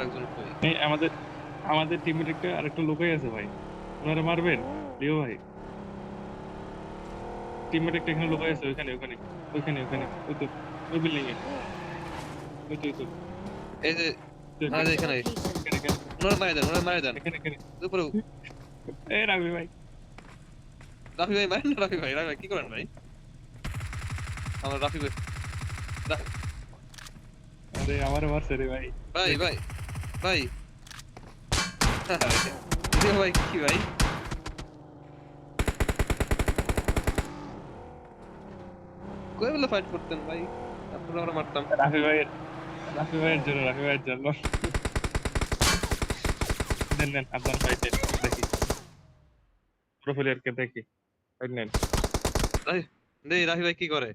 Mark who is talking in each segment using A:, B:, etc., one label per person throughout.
A: একজন কই?
B: এই আমাদের আমাদের টিমের আরেকটা লোকাই আছে ভাই, ওনারা মারবেন লিও ভাই। টিমের একটা এখানে লোকাই আছে, ওইখানে ওইখানে ওইখানে ওইখানে ওই তো ওই বিল্ডিং এ, ওই তো ওই তো
A: এই যে
B: এখানে
A: এখানে
B: এখানে এখানে
A: ওনারা মারা দেন
B: এখানে এখানে
A: উপরে।
B: এই রাবি ভাই,
A: রাফি ভাই মারেন না, রাফি ভাই কি করেন ভাই? আমার রাফি ভাই
B: আরে আমার মারছে রে ভাই।
A: ভাই ভাই ভাই ভাই কি ভাই? কই বলে ফাইট করতেন ভাই? আপনারা আমরা মারতাম।
B: রাফি ভাইয়ের জন্য, রাফি ভাইয়ের জন্য। দেন দেন আপনার ফাইট দেখি, প্রোফাইলারকে দেখি ফাইট নেন।
A: রাফি ভাই কি করে?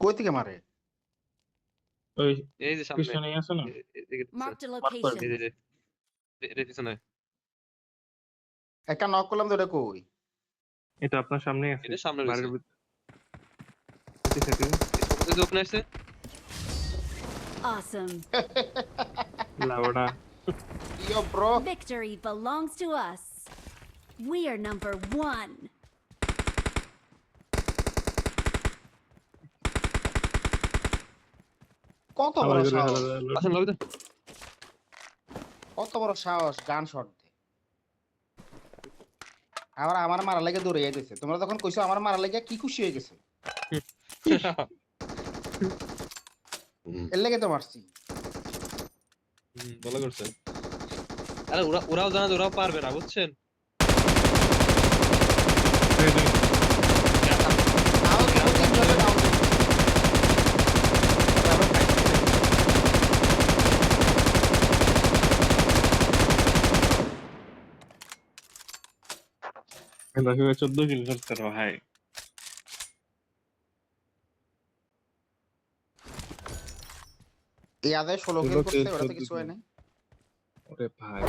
C: কই থেকে মারে?
B: ওই
A: এই যে সামনে
B: পিছনে আছে না,
D: Marked a
B: মার্ক করবি।
D: location.
A: পিছনে
C: একটা নক করলাম তো, এটা কই?
B: এটা আপনার সামনেই আছে,
A: এটা সামনে
B: বাড়ির
A: রয়েছে।
B: ভিতরে সেটি
A: ওখানে আসছে
D: Awesome.
B: লাউডা।
C: Yo bro,
D: Victory belongs to us. We are number 1.
C: কত বড় সাহস,
A: আসেন লবিতে।
C: কত বড় সাহস গান শট দে। আমার মারা লেগে দৌড়ে যাইতেছে। তোমরা যখন কইছো আমার মারা লেগে, কি খুশি হয়ে গেছে। এর লেগে তো মারছি।
A: ভালো করছেন। আরে ওরাও জানে, ওরাও পারবে না, বুঝছেন?
B: রাফি ভাই 14 কিল করছে রে ভাই।
C: এই আদায় 16 কিল করতে, ওরা তো কিছু হয় নাই।
B: ওরে ভাই